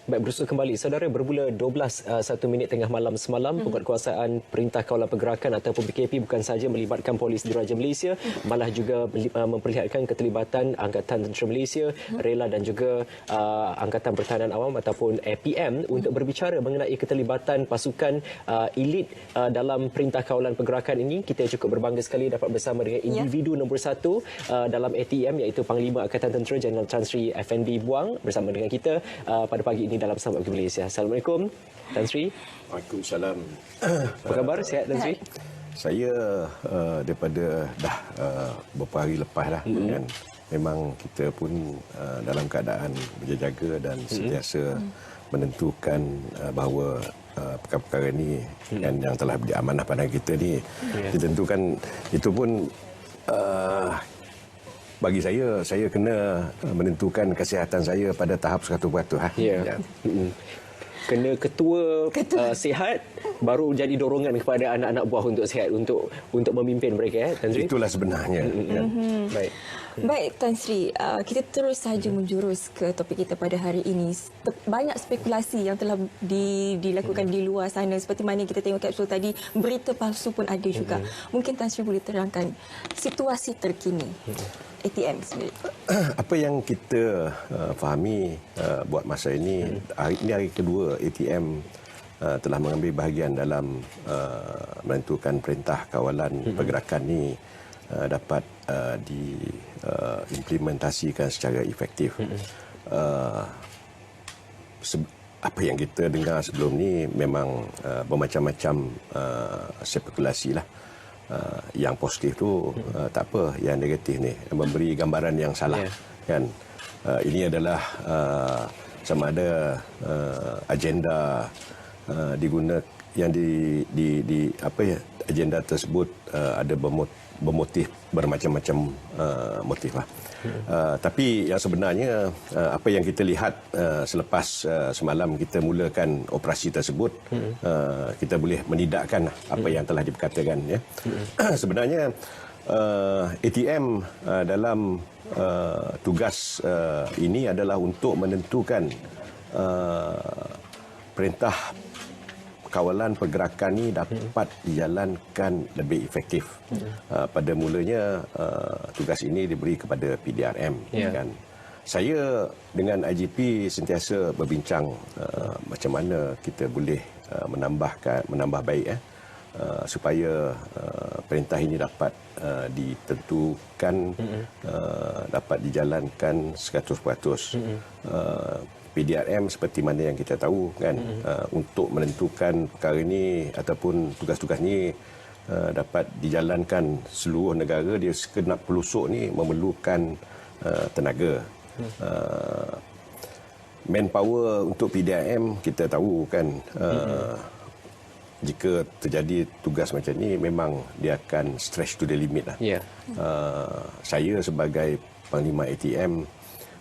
Baik, bersua kembali. Saudara, bermula 12:01 tengah malam semalam, penguatkuasaan Perintah Kawalan Pergerakan ataupun PKP bukan sahaja melibatkan Polis Diraja Malaysia, malah juga memperlihatkan keterlibatan Angkatan Tentera Malaysia, Rela dan juga Angkatan Pertahanan Awam ataupun APM untuk berbicara mengenai keterlibatan pasukan elit dalam Perintah Kawalan Pergerakan ini. Kita cukup berbangga sekali dapat bersama dengan individu nombor 1 dalam ATM, iaitu Panglima Angkatan Tentera Jeneral Tan Sri FNB Buang bersama dengan kita pada pagi ini dalam Selamat Pagi Malaysia. Assalamualaikum, Tan Sri. Waalaikumsalam. Apa khabar? Sihat, Tan Sri? Saya daripada dah beberapa hari lepas dah kan. Memang kita pun dalam keadaan berjaga-jaga dan sentiasa menentukan bahawa perkara-perkara ni kan yang telah diamanah pada kita ni ditentukan itu pun bagi saya kena menentukan kesihatan saya pada tahap 100%. Ya. Kena ketua sihat baru jadi dorongan kepada anak-anak buah untuk sihat untuk memimpin mereka, Tan Sri. Itulah sebenarnya. Baik. Baik, Tan Sri, kita terus sahaja menjurus ke topik kita pada hari ini. Banyak spekulasi yang telah dilakukan di luar sana. Seperti mana kita tengok kapsul tadi, berita palsu pun ada juga. Mungkin Tan Sri boleh terangkan situasi terkini ATM sendiri. Apa yang kita fahami buat masa ini, hari kedua ATM telah mengambil bahagian dalam menentukan Perintah Kawalan Pergerakan ni dapat diimplementasikan secara efektif. Apa yang kita dengar sebelum ni memang bermacam-macam spekulasi lah. Yang positif tu tak apa, yang negatif ni memberi gambaran yang salah kan. Ini adalah sama ada agenda digunakan yang di apa ya, agenda tersebut ada bermotif bermacam-macam motif lah. Tapi yang sebenarnya apa yang kita lihat selepas semalam kita mulakan operasi tersebut, kita boleh menidakkan apa yang telah diperkatakan ya. Sebenarnya ATM dalam tugas ini adalah untuk menentukan perintah kawalan pergerakan ini dapat dijalankan lebih efektif. Pada mulanya tugas ini diberi kepada PDRM kan. Saya dengan IGP sentiasa berbincang macam mana kita boleh menambah baik supaya perintah ini dapat ditentukan, dapat dijalankan 100%. PDRM seperti mana yang kita tahu kan, untuk menentukan perkara ini ataupun tugas-tugas ini dapat dijalankan seluruh negara, dia sekenap pelusuk ni memerlukan tenaga. Manpower untuk PDRM kita tahu kan, jika terjadi tugas macam ni memang dia akan stretch to the limit lah. Saya sebagai Panglima ATM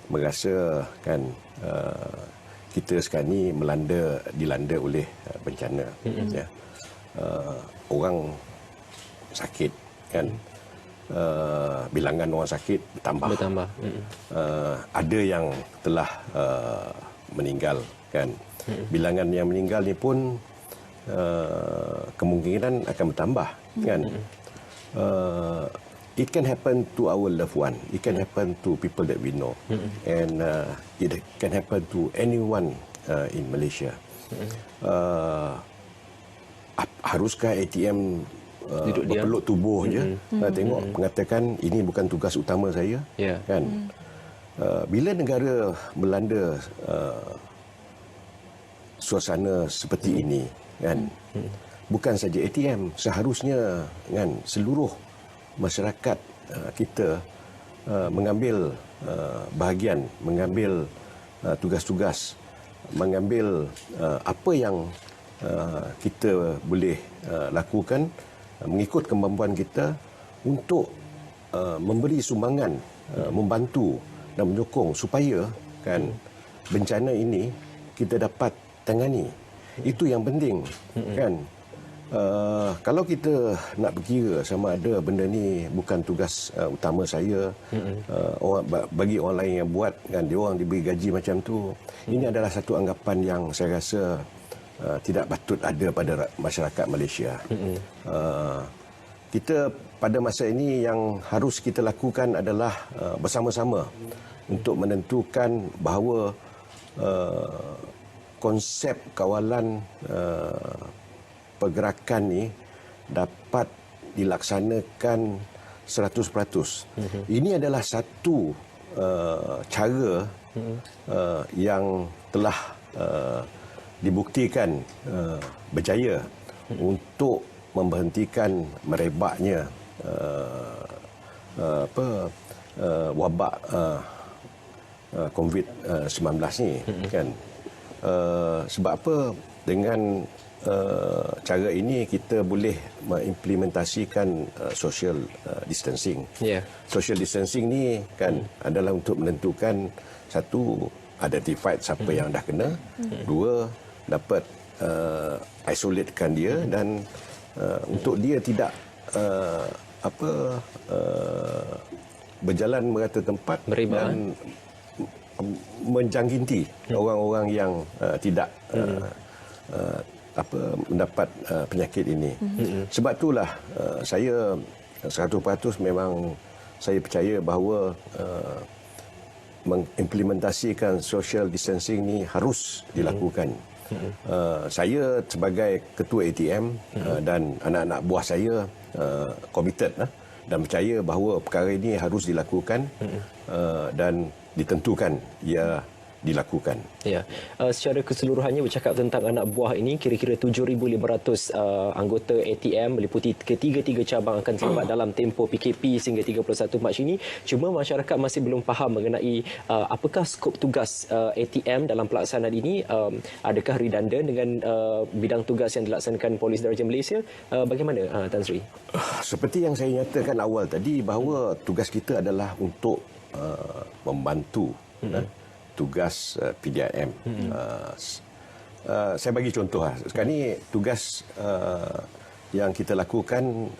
merasa kan kita sekarang ni dilanda oleh bencana. Orang sakit kan, bilangan orang sakit bertambah. Ada yang telah meninggal kan. Bilangan yang meninggal ni pun kemungkinan akan bertambah kan. It can happen to our loved one. It can happen to people that we know. And it can happen to anyone in Malaysia. Haruskah ATM berpeluk tubuh je? Tengok mengatakan ini bukan tugas utama saya. Kan? Bila negara melanda suasana seperti ini, kan? Bukan saja ATM, seharusnya kan seluruh masyarakat kita mengambil bahagian, mengambil tugas-tugas, mengambil apa yang kita boleh lakukan mengikut kemampuan kita untuk memberi sumbangan, membantu dan menyokong supaya kan bencana ini kita dapat tangani. Itu yang penting kan. Kalau kita nak berkira sama ada benda ni bukan tugas utama saya, bagi orang lain yang buat, kan, dia orang diberi gaji macam tu, ini adalah satu anggapan yang saya rasa tidak patut ada pada masyarakat Malaysia. Kita pada masa ini yang harus kita lakukan adalah bersama-sama untuk menentukan bahawa konsep kawalan pergerakan ni dapat dilaksanakan 100%. Ini adalah satu cara yang telah dibuktikan berjaya untuk memberhentikan merebaknya wabak COVID-19 ni, kan. Sebab apa? Dengan cara ini kita boleh mengimplementasikan social distancing. Social distancing ni, kan, adalah untuk menentukan, satu, identified siapa yang dah kena, dua, dapat isolatekan dia, dan untuk dia tidak berjalan merata tempat dan menjangkiti orang-orang yang tidak mendapat penyakit ini. Sebab itulah saya 100% memang saya percaya bahawa mengimplementasikan social distancing ni harus dilakukan. Saya sebagai ketua ATM dan anak-anak buah saya committed dan percaya bahawa perkara ini harus dilakukan dan ditentukan ia dilakukan. Ya, secara keseluruhannya bercakap tentang anak buah ini, kira-kira 7,500 anggota ATM meliputi ketiga-tiga cabang akan terlibat dalam tempoh PKP sehingga 31 Mac ini. Cuma masyarakat masih belum faham mengenai apakah skop tugas ATM dalam pelaksanaan ini. Adakah redundant dengan bidang tugas yang dilaksanakan Polis Diraja Malaysia? Bagaimana Tan Sri? Seperti yang saya nyatakan awal tadi, bahawa tugas kita adalah untuk membantu tugas PDIM. Saya bagi contoh. Sekarang ni tugas yang kita lakukan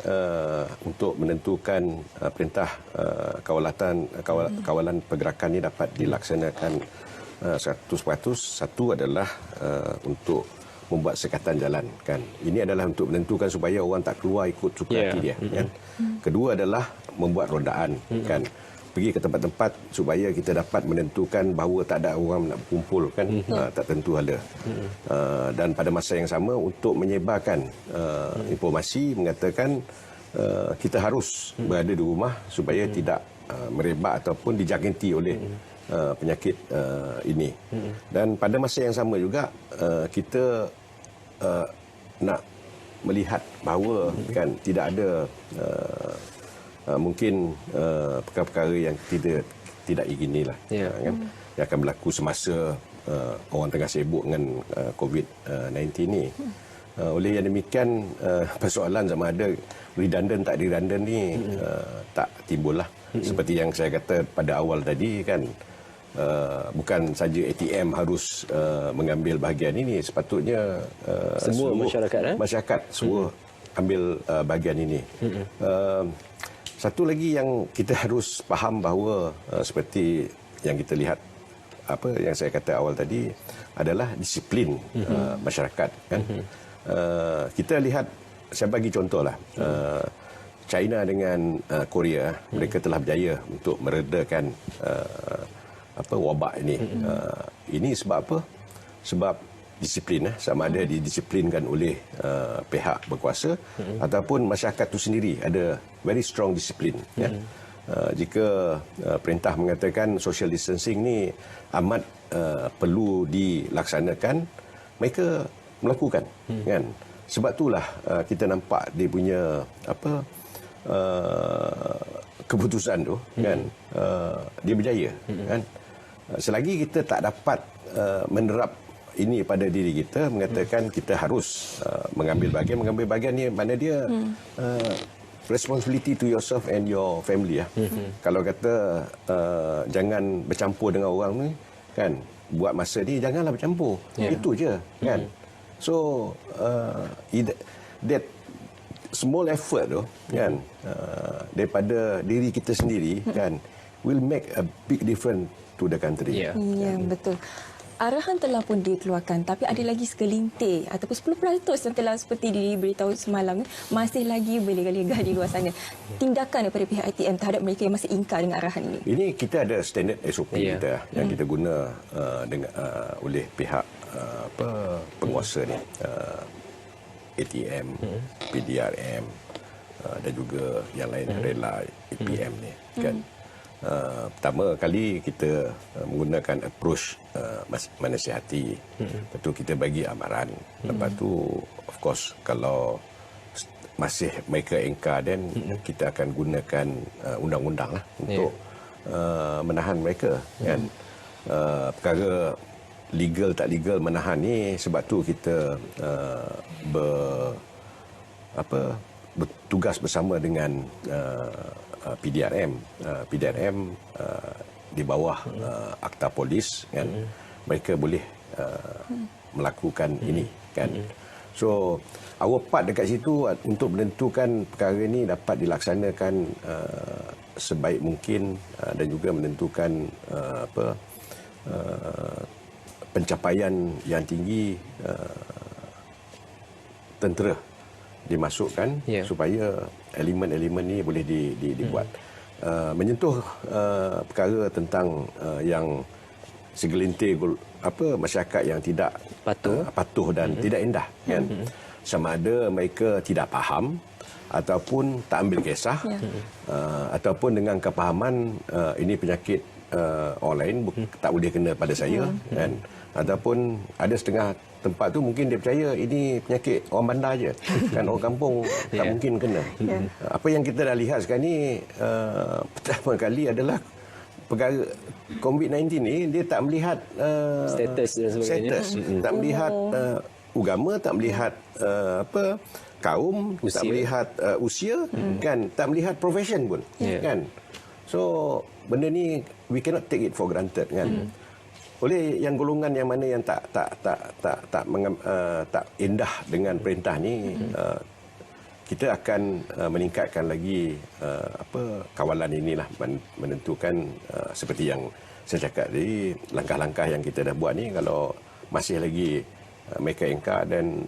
untuk menentukan perintah kawalan pergerakan ini dapat dilaksanakan 100%. Satu adalah untuk membuat sekatan jalan, kan. Ini adalah untuk menentukan supaya orang tak keluar ikut suka hati dia, kan. Kedua adalah membuat rondaan, kan. Pergi ke tempat-tempat supaya kita dapat menentukan bahawa tak ada orang nak berkumpul, kan. Tak tentu ada. Dan pada masa yang sama untuk menyebarkan informasi mengatakan kita harus berada di rumah supaya tidak merebak ataupun dijangkiti oleh penyakit ini. Dan pada masa yang sama juga kita nak melihat bahawa, kan, tidak ada mungkin perkara-perkara yang tidak inginilah, kan, yang akan berlaku semasa orang tengah sibuk dengan COVID-19 ni. Oleh yang demikian, persoalan sama ada redundant tak redundant ni tak timbullah. Seperti yang saya kata pada awal tadi, kan, bukan saja ATM harus mengambil bahagian ini, sepatutnya semua masyarakat semua ambil bahagian ini. Satu lagi yang kita harus faham bahawa seperti yang kita lihat, apa yang saya kata awal tadi, adalah disiplin masyarakat, kan. Kita lihat, saya bagi contohlah, China dengan Korea, mereka telah berjaya untuk meredakan wabak ini. Ini sebab apa? Sebab disiplin, sama ada didisiplinkan oleh pihak berkuasa ataupun masyarakat itu sendiri ada very strong disiplin. Jika perintah mengatakan social distancing ni amat perlu dilaksanakan, mereka melakukan, kan. Sebab itulah kita nampak dia punya keputusan tu, kan, dia berjaya, kan. Selagi kita tak dapat menerap ini pada diri kita, mengatakan kita harus mengambil bahagian ni, mana dia responsibility to yourself and your family. Kalau kata jangan bercampur dengan orang ni, kan, buat masa ni janganlah bercampur. Itu je, kan. So that small effort tu kan, daripada diri kita sendiri kan, will make a big difference to the country. Ya. Ya, betul. Arahan telah pun dikeluarkan, tapi ada lagi segelintir ataupun 10% yang telah seperti diberitahu semalam masih lagi berlega-lega di luar sana. Tindakan daripada pihak ITM terhadap mereka yang masih ingkar dengan arahan ini. Ini kita ada standard SOP Ya. kita yang kita guna dengan oleh pihak penguasa ni, ATM, PDRM dan juga yang lain, Rela, APM ni kan. Pertama kali kita menggunakan approach menasihati. Lepas tu kita bagi amaran. Lepas tu of course kalau masih mereka engkar, dan kita akan gunakan undang-undang lah untuk menahan mereka kan. Perkara legal tak legal menahan ni, sebab tu kita bertugas bersama dengan PDRM. PDRM di bawah Akta Polis kan, mereka boleh melakukan ini kan. So our part dekat situ untuk menentukan perkara ini dapat dilaksanakan sebaik mungkin, dan juga menentukan pencapaian yang tinggi tentera dimasukkan supaya elemen-elemen ni boleh dibuat. Menyentuh perkara tentang yang segelintir masyarakat yang tidak patuh dan tidak indah kan. Sama ada mereka tidak faham ataupun tak ambil kisah, ataupun dengan kepahaman ini penyakit orang lain tak boleh kena pada saya kan. Ataupun ada setengah tempat tu mungkin dia percaya ini penyakit orang bandar je kan, orang kampung tak mungkin kena. Apa yang kita dah lihat sekarang ni, pertama kali adalah perkara COVID-19 ni dia tak melihat status dan sebagainya. Tak melihat agama, tak melihat kaum, tak melihat usia kan, tak melihat profession pun kan. So benda ni we cannot take it for granted kan. Oleh yang golongan yang mana yang tak indah dengan perintah ni, kita akan meningkatkan lagi kawalan inilah, menentukan seperti yang saya cakap tadi, langkah-langkah yang kita dah buat ni kalau masih lagi mereka engkar, dan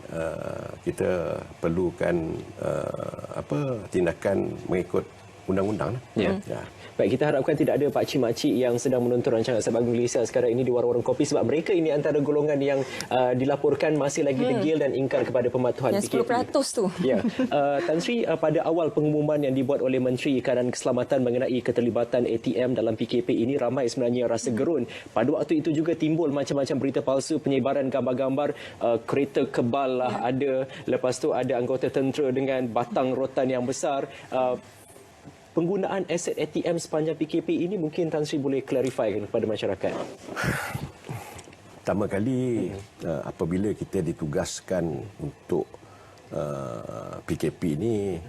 kita perlukan tindakan mengikut undang-undang. Ya. Baik, kita harapkan tidak ada pakcik-makcik yang sedang menonton rancangan Sabak Malaysia sekarang ini di warung-warung kopi, sebab mereka ini antara golongan yang dilaporkan masih lagi degil dan ingkar kepada pematuhan yang PKP. 10% tu. Ya. Tan Sri, pada awal pengumuman yang dibuat oleh Menteri Kanan Keselamatan mengenai keterlibatan ATM dalam PKP ini, ramai sebenarnya rasa gerun. Pada waktu itu juga timbul macam-macam berita palsu, penyebaran gambar-gambar kereta kebal lah ada, lepas tu ada anggota tentera dengan batang rotan yang besar. Penggunaan aset ATM sepanjang PKP ini mungkin Tan Sri boleh clarify kepada masyarakat. Pertama kali apabila kita ditugaskan untuk PKP ini,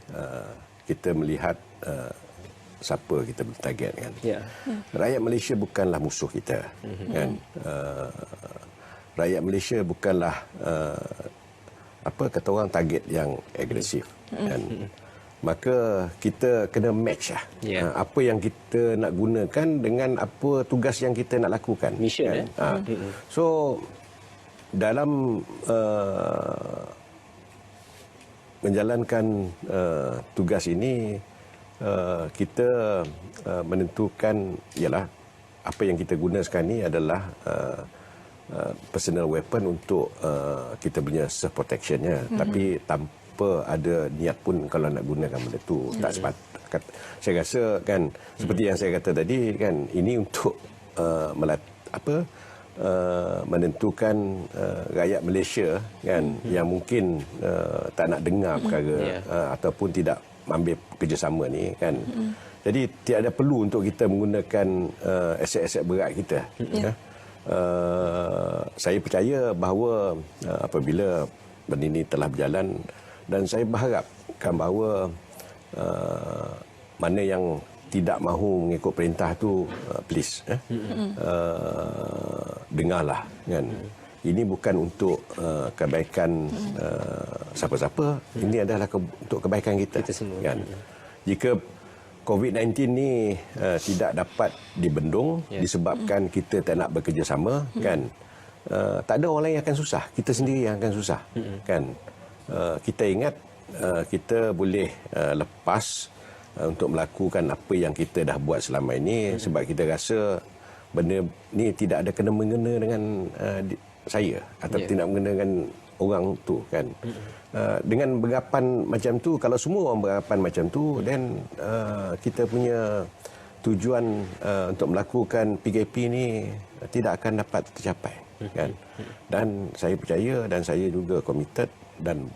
kita melihat siapa kita bertarget kan. Rakyat Malaysia bukanlah musuh kita kan. Rakyat Malaysia bukanlah kata orang target yang agresif kan. Maka kita kena match lah. Apa yang kita nak gunakan dengan apa tugas yang kita nak lakukan. Mission kan? So dalam menjalankan tugas ini, kita menentukan ialah apa yang kita guna sekarang ni adalah personal weapon untuk kita punya self protectionnya, tapi tanpa ada niat pun kalau nak gunakan benda tu tak sepatutnya. Saya rasa kan seperti yang saya kata tadi kan, ini untuk menentukan rakyat Malaysia kan yang mungkin tak nak dengar perkara ataupun tidak ambil kerjasama ni kan. Jadi tiada perlu untuk kita menggunakan aset-aset berat kita. Saya percaya bahawa apabila benda ini telah berjalan, dan saya berharapkan bahawa mana yang tidak mahu mengikut perintah tu, please dengarlah kan. ini bukan untuk kebaikan siapa-siapa, ini adalah untuk kebaikan kita semua. kan. Jika COVID-19 ni tidak dapat dibendung disebabkan kita tak nak bekerjasama kan, tak ada orang lain yang akan susah, kita sendiri yang akan susah kan. Kita ingat kita boleh lepas untuk melakukan apa yang kita dah buat selama ini sebab kita rasa benda ni tidak ada kena-mengena dengan saya atau tidak mengena dengan orang tu kan. Dengan beranggapan macam tu, kalau semua orang beranggapan macam tu, then kita punya tujuan untuk melakukan PKP ni tidak akan dapat tercapai kan. Dan saya percaya dan saya juga committed dan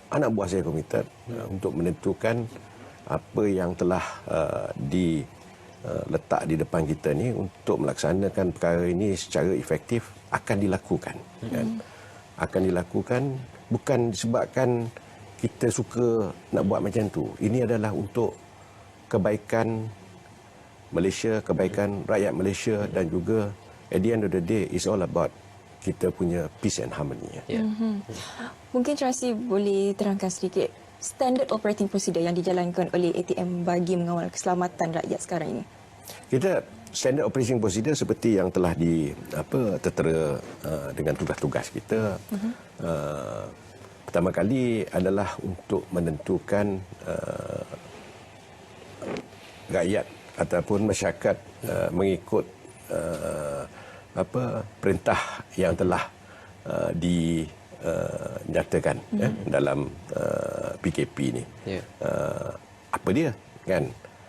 anak buah saya committed untuk menentukan apa yang telah diletak di depan kita ni untuk melaksanakan perkara ini secara efektif akan dilakukan kan. Akan dilakukan bukan disebabkan kita suka nak buat macam tu. Ini adalah untuk kebaikan Malaysia, kebaikan rakyat Malaysia dan juga at the end of the day it's all about kita punya peace and harmony. Mungkin Terasi boleh terangkan sedikit standard operating procedure yang dijalankan oleh ATM bagi mengawal keselamatan rakyat sekarang ini. Kita standard operating procedure seperti yang telah tertera dengan tugas-tugas kita. Pertama kali adalah untuk menentukan rakyat ataupun masyarakat mengikut perintah yang telah dinyatakan dalam PKP ni. Apa dia kan?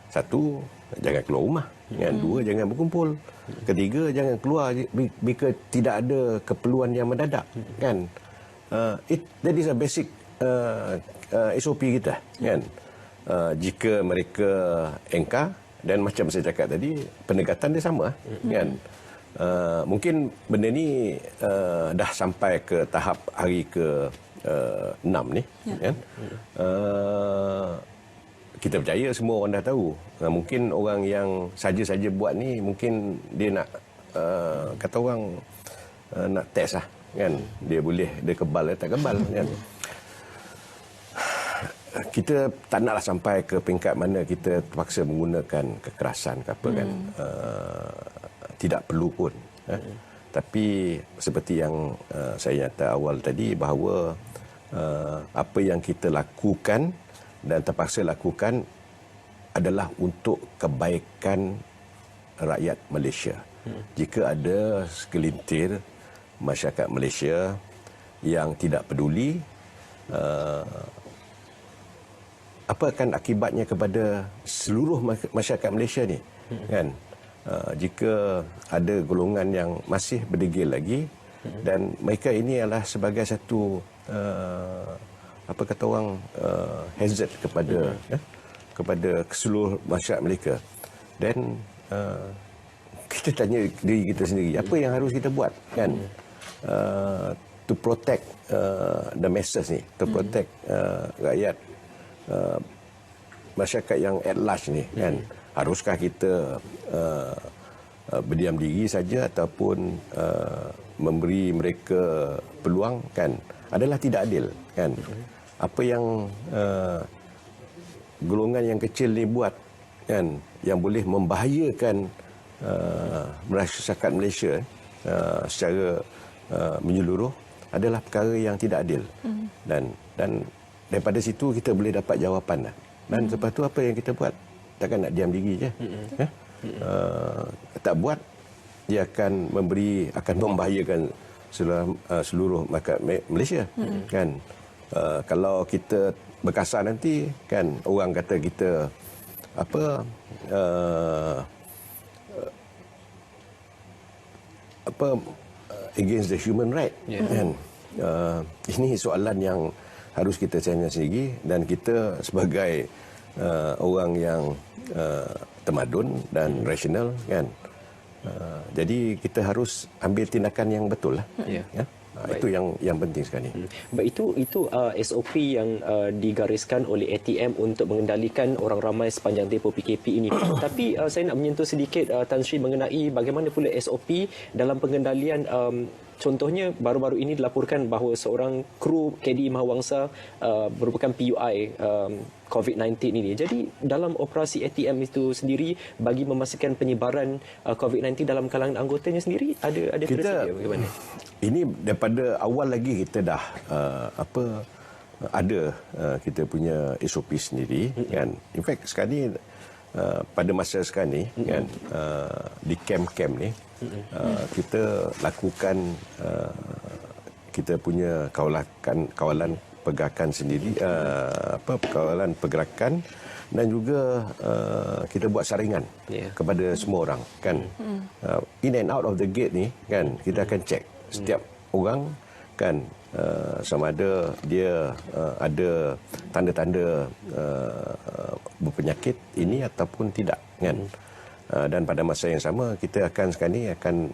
Satu, jangan keluar rumah kan. Dua, jangan berkumpul. Ketiga, jangan keluar jika tidak ada keperluan yang mendadak kan. That is a basic SOP kita kan. Jika mereka engkar dan macam saya cakap tadi, pendekatan dia sama kan. Mungkin benda ni dah sampai ke tahap hari ke-6 ni kan. Kita percaya semua orang dah tahu. Mungkin orang yang saja-saja buat ni mungkin dia nak kata orang nak test lah kan. Dia boleh dia kebal atau tak kebal kan. Kita tak naklah sampai ke peringkat mana kita terpaksa menggunakan kekerasan ke apa kan. Tidak perlu pun. Tapi seperti yang saya nyata awal tadi bahawa apa yang kita lakukan dan terpaksa lakukan adalah untuk kebaikan rakyat Malaysia. Jika ada segelintir masyarakat Malaysia yang tidak peduli, apa akan akibatnya kepada seluruh masyarakat Malaysia ni kan? Jika ada golongan yang masih berdegil lagi dan mereka ini adalah sebagai satu apa kata orang hazard kepada seluruh masyarakat mereka, dan kita tanya diri kita sendiri apa yang harus kita buat kan, to protect the masses ni, to protect rakyat masyarakat yang at large ni kan. Haruskah kita berdiam diri saja ataupun memberi mereka peluang kan? Adalah tidak adil kan. Apa yang golongan yang kecil ni buat kan, yang boleh membahayakan masyarakat Malaysia secara menyeluruh adalah perkara yang tidak adil. Dan daripada situ kita boleh dapat jawapan lah. Dan lepas tu apa yang kita buat? Takkan nak diam diri je. Tak buat, dia akan membahayakan seluruh masyarakat Malaysia kan. Kalau kita berkasar nanti kan, orang kata kita against the human right kan. Ini soalan yang harus kita tanya sendiri, dan kita sebagai orang yang tamadun dan rasional kan. Jadi kita harus ambil tindakan yang betul lah. Ya? Itu yang penting sekali. Baik, itu SOP yang digariskan oleh ATM untuk mengendalikan orang ramai sepanjang tempoh PKP ini. Tapi saya nak menyentuh sedikit Tan Sri mengenai bagaimana pula SOP dalam pengendalian contohnya baru-baru ini dilaporkan bahawa seorang kru KDI Mahawangsa merupakan PUI COVID-19 ini. Jadi dalam operasi ATM itu sendiri bagi memastikan penyebaran COVID-19 dalam kalangan anggotanya sendiri ada tersedia bagaimana? Ini daripada awal lagi kita dah ada kita punya SOP sendiri kan. In fact sekarang ni pada masa sekarang ni kan di camp-camp ni kita lakukan kita punya kawalan pergerakan sendiri kawalan pergerakan dan juga kita buat saringan kepada semua orang kan. In and out of the gate ni kan kita akan check setiap orang kan sama ada dia ada tanda-tanda berpenyakit ini ataupun tidak kan. Dan pada masa yang sama kita akan sekarang ni akan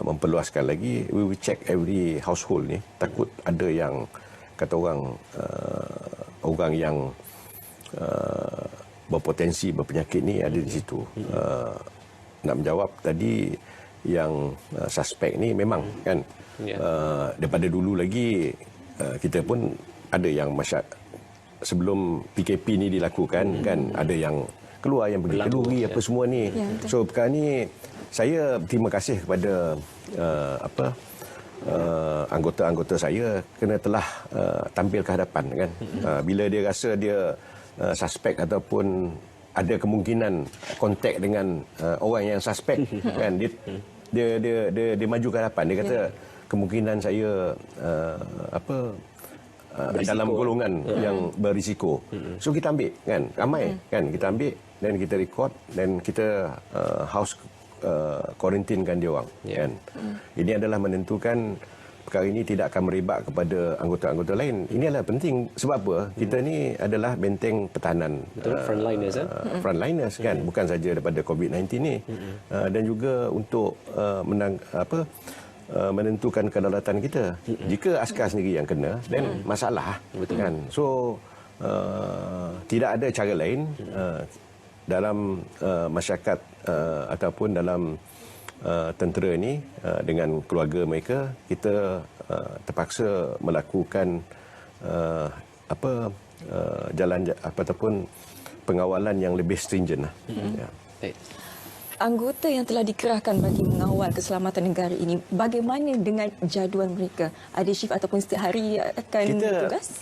memperluaskan lagi, we will check every household ni, takut ada yang kata orang yang berpotensi berpenyakit ni ada di situ. Nak menjawab tadi yang suspek ni memang kan daripada dulu lagi kita pun ada yang sebelum PKP ni dilakukan kan ada yang keluar yang pergi kenduri apa semua ni. So perkara ni saya terima kasih kepada anggota-anggota saya kerana telah tampil ke hadapan kan. Bila dia rasa dia suspek ataupun ada kemungkinan kontak dengan orang yang suspek kan dia maju ke hadapan, dia kata kemungkinan saya dalam golongan yang berisiko. So kita ambil kan, ramai kan kita ambil dan kita record dan kita house quarantine kan dia orang kan. Ini adalah menentukan perkara ini tidak akan merebak kepada anggota-anggota lain. Ini adalah penting sebab apa? Kita ni adalah benteng pertahanan frontliners kan, bukan saja daripada COVID-19 ni dan juga untuk menentukan kedaulatan kita. Jika askar sendiri yang kena, then masalah kan. So tidak ada cara lain dalam masyarakat ataupun dalam tentera ini dengan keluarga mereka, kita terpaksa melakukan jalan ataupun pengawalan yang lebih stringent lah. Anggota yang telah dikerahkan bagi mengawal keselamatan negara ini, bagaimana dengan jadual mereka? Ada shift ataupun setiap hari akan bertugas?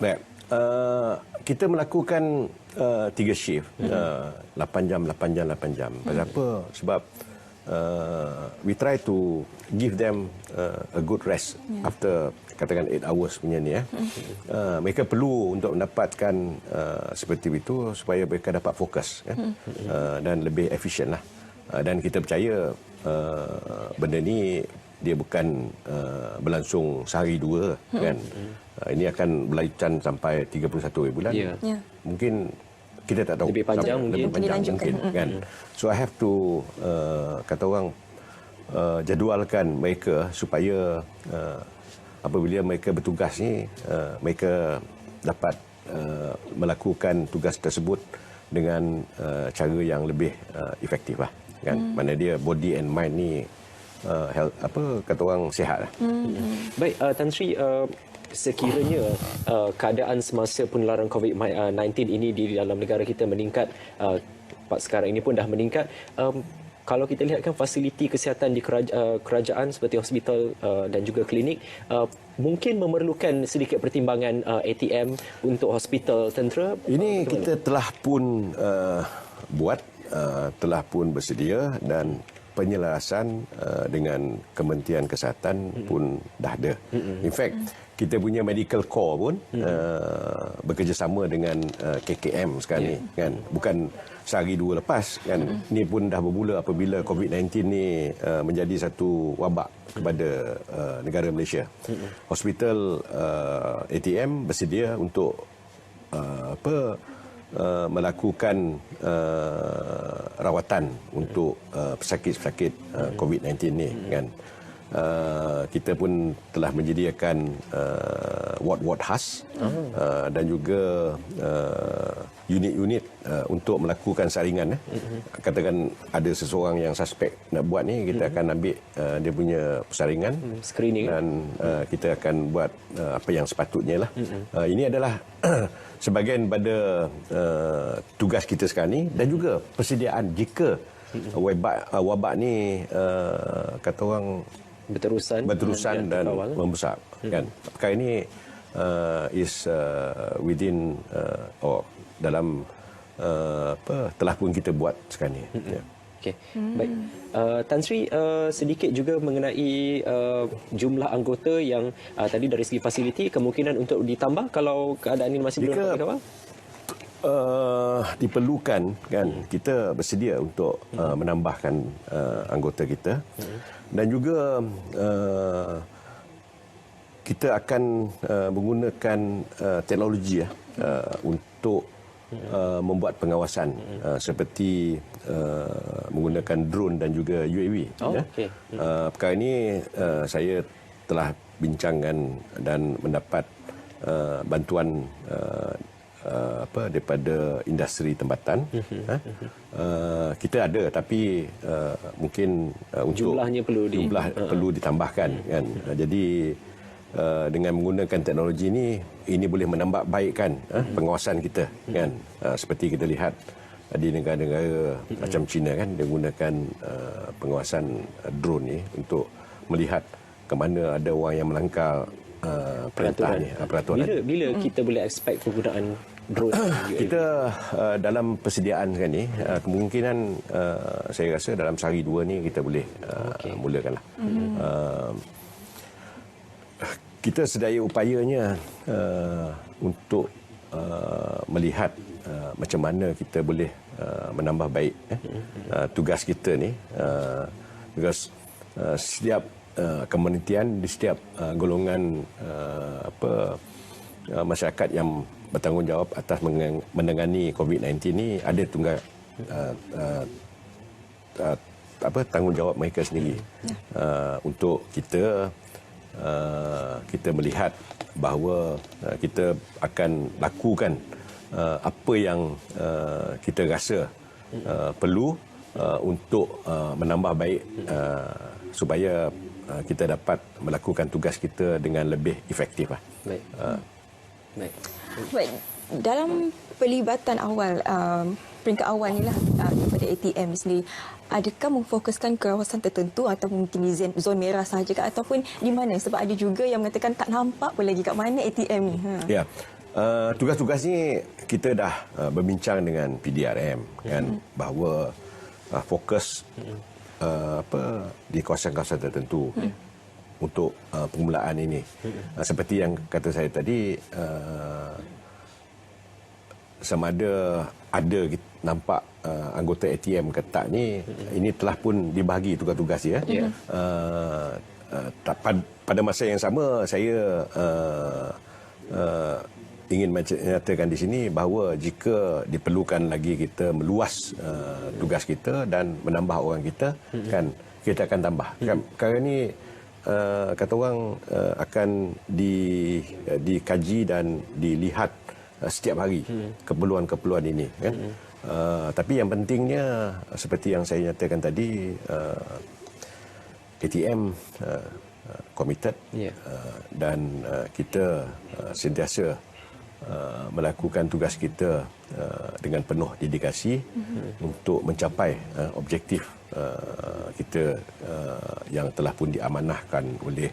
Kita melakukan 3 shift, 8 jam. Pasal apa? Sebab we try to give them a good rest after katakan 8 hours punya ni. Mereka perlu untuk mendapatkan seperti itu supaya mereka dapat fokus dan lebih efisien lah. Dan kita percaya benda ni dia bukan berlangsung sehari dua kan. Ini akan berlanjut sampai 31 bulan. Mungkin kita tak tahu lebih panjang mungkin kan. So I have to kata orang jadualkan mereka supaya apabila mereka bertugas ni mereka dapat melakukan tugas tersebut dengan cara yang lebih efektif lah kan. Mana dia body and mind ni kata orang sihat lah. Baik, Tan Sri, sekiranya keadaan semasa penularan COVID-19 ini di dalam negara kita meningkat, sekarang ini pun dah meningkat, kalau kita lihatkan fasiliti kesihatan di kerajaan seperti hospital dan juga klinik mungkin memerlukan sedikit pertimbangan ATM untuk hospital tentera. Ini kita telah pun telah pun bersedia dan penyelarasan dengan Kementerian Kesihatan pun dah ada. In fact, kita punya medical corps pun bekerjasama dengan KKM sekarang ni kan. Bukan sehari dua lepas kan. Ni pun dah bermula apabila COVID-19 ni menjadi satu wabak kepada negara Malaysia. Hospital ATM bersedia untuk melakukan rawatan untuk pesakit-pesakit COVID-19 ni kan. kita pun telah menyediakan ward-ward khas dan juga unit-unit untuk melakukan saringan. Katakan ada seseorang yang suspek nak buat ni, kita akan ambil dia punya saringan, screening, dan kita akan buat apa yang sepatutnya lah. Ini adalah sebahagian pada tugas kita sekarang ni, dan juga persediaan jika wabak ni kata orang berterusan dan membesar, kan. Perkara ini is within dalam telah pun kita buat sekarang ni. Ya. Okey. Baik. Tan Sri, sedikit juga mengenai jumlah anggota yang tadi dari segi fasiliti kemungkinan untuk ditambah kalau keadaan ini masih belum dapat dikawal. Diperlukan, kan, kita bersedia untuk menambahkan anggota kita, dan juga kita akan menggunakan teknologi untuk membuat pengawasan seperti menggunakan drone dan juga UAV. Okay. Perkara ini saya telah bincangkan dan mendapat bantuan daripada industri tempatan. Kita ada, tapi mungkin untuk jumlahnya perlu ditambahkan, kan. Jadi dengan menggunakan teknologi ini boleh menambah baikkan pengawasan kita, kan. Seperti kita lihat di negara-negara macam China, kan, dia menggunakan pengawasan drone ni untuk melihat ke mana ada orang yang melanggar peraturan. Bila kita boleh expect penggunaan drone? Kita dalam persediaan kan ni, kemungkinan saya rasa dalam sehari dua ni kita boleh mulakanlah. Kita sedaya upayanya untuk melihat macam mana kita boleh menambah baik tugas kita ni, because setiap komunitian di setiap golongan masyarakat yang bertanggungjawab atas menangani COVID-19 ni ada tunggal tanggungjawab mereka sendiri. Untuk kita melihat bahawa kita akan lakukan apa yang kita rasa perlu untuk menambah baik supaya kita dapat melakukan tugas kita dengan lebih efektif. Baik. Baik. Dalam pelibatan awal, peringkat awal ni lah daripada ATM sendiri, adakah memfokuskan kawasan tertentu atau mungkin di zon merah sahaja ke, ataupun di mana? Sebab ada juga yang mengatakan tak nampak pun lagi kat mana ATM ni. Ya. Tugas-tugas ni kita dah berbincang dengan PDRM, kan, bahawa fokus di kawasan-kawasan tertentu untuk permulaan ini. Seperti yang kata saya tadi, sama ada nampak anggota ATM ke tak ni, ini telah pun dibahagi tugas-tugas ya. Pada masa yang sama, saya ingin menyatakan di sini bahawa jika diperlukan lagi kita meluas tugas kita dan menambah orang kita, kan, kita akan tambah. Perkara ni kata orang akan dikaji dan dilihat setiap hari keperluan-keperluan ini, kan. Tapi yang pentingnya seperti yang saya nyatakan tadi, ATM committed, dan kita sentiasa melakukan tugas kita dengan penuh dedikasi untuk mencapai objektif kita yang telah pun diamanahkan oleh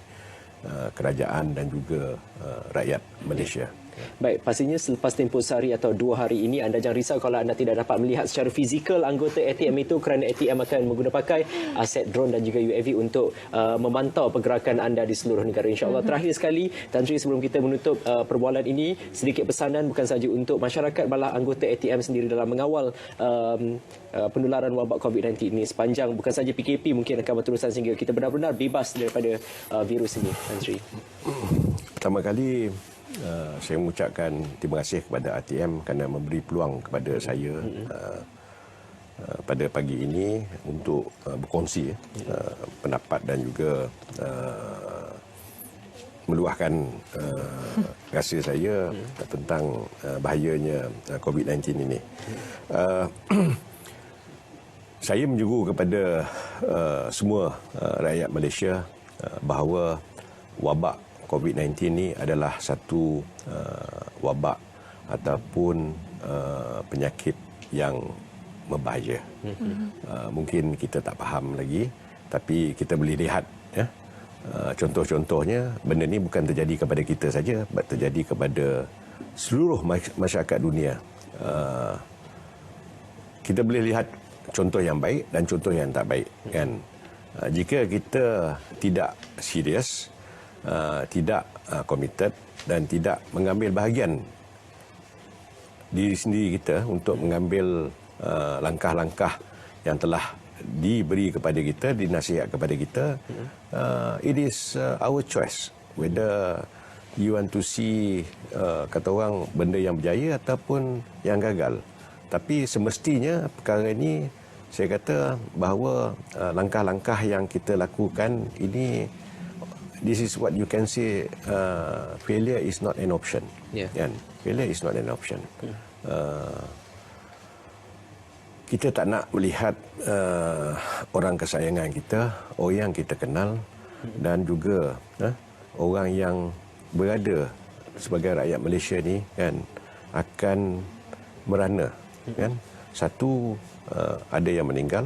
kerajaan dan juga rakyat Malaysia. Baik, pastinya selepas tempoh sehari atau 2 hari ini, anda jangan risau kalau anda tidak dapat melihat secara fizikal anggota ATM itu, kerana ATM akan menggunakan pakai aset drone dan juga UAV untuk memantau pergerakan anda di seluruh negara, insya-Allah. Terakhir sekali, Tan Sri, sebelum kita menutup perbualan ini, sedikit pesanan bukan sahaja untuk masyarakat, malah anggota ATM sendiri dalam mengawal penularan wabak COVID-19 ini. Sepanjang bukan saja PKP mungkin akan berterusan sehingga kita benar-benar bebas daripada virus ini, Tan Sri. Pertama kali, saya mengucapkan terima kasih kepada ATM kerana memberi peluang kepada saya pada pagi ini untuk berkongsi pendapat dan juga meluahkan rasa saya tentang bahayanya COVID-19 ini. Saya menyeru kepada semua rakyat Malaysia bahawa wabak COVID-19 ini adalah satu wabak ataupun penyakit yang membahaya. Mungkin kita tak faham lagi, tapi kita boleh lihat ya. Contoh-contohnya, benda ni bukan terjadi kepada kita saja, terjadi kepada seluruh masyarakat dunia. Kita boleh lihat contoh yang baik dan contoh yang tak baik, kan? Jika kita tidak serius, tidak committed dan tidak mengambil bahagian diri sendiri kita untuk mengambil langkah-langkah yang telah diberi kepada kita, dinasihat kepada kita, it is our choice whether you want to see kata orang benda yang berjaya ataupun yang gagal. Tapi semestinya perkara ini saya kata bahawa langkah-langkah yang kita lakukan ini, this is what you can say, failure is not an option. Kan? Failure is not an option. Kita tak nak melihat orang kesayangan kita, orang yang kita kenal dan juga orang yang berada sebagai rakyat Malaysia ni kan akan merana, kan? Satu, ada yang meninggal,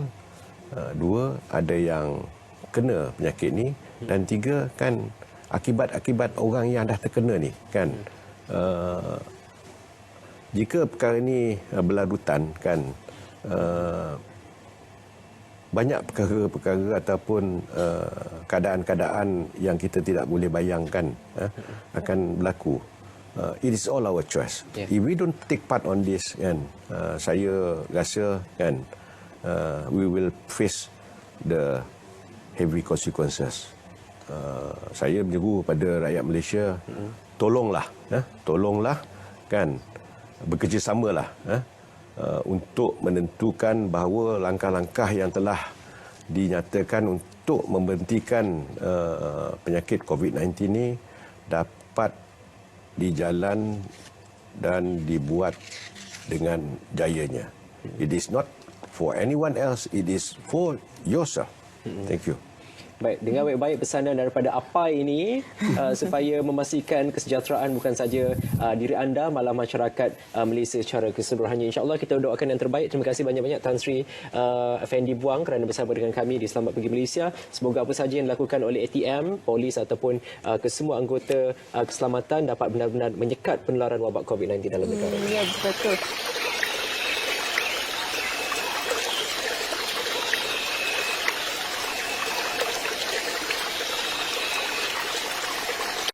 dua, ada yang kena penyakit ni, dan tiga, kan akibat-akibat orang yang dah terkena ni, kan. Jika perkara ni berlarutan, kan, banyak perkara-perkara ataupun keadaan-keadaan yang kita tidak boleh bayangkan akan berlaku. It is all our choice. If we don't take part on this, kan, saya rasa, kan, we will face the heavy consequences. Saya menyeru pada rakyat Malaysia, tolonglah, kan, bekerjasamalah untuk menentukan bahawa langkah-langkah yang telah dinyatakan untuk membentikan penyakit COVID-19 ini dapat dijalan dan dibuat dengan jayanya. It is not for anyone else, it is for yourself. Thank you. Baik, dengar baik-baik pesanan daripada APAI ini supaya memastikan kesejahteraan bukan saja diri anda, malah masyarakat Malaysia secara keseluruhannya. InsyaAllah kita doakan yang terbaik. Terima kasih banyak-banyak Tan Sri Effendi Buang kerana bersama dengan kami di Selamat Pagi Malaysia. Semoga apa saja yang dilakukan oleh ATM, polis ataupun kesemua anggota keselamatan dapat benar-benar menyekat penularan wabak COVID-19 dalam negara. Ya, betul.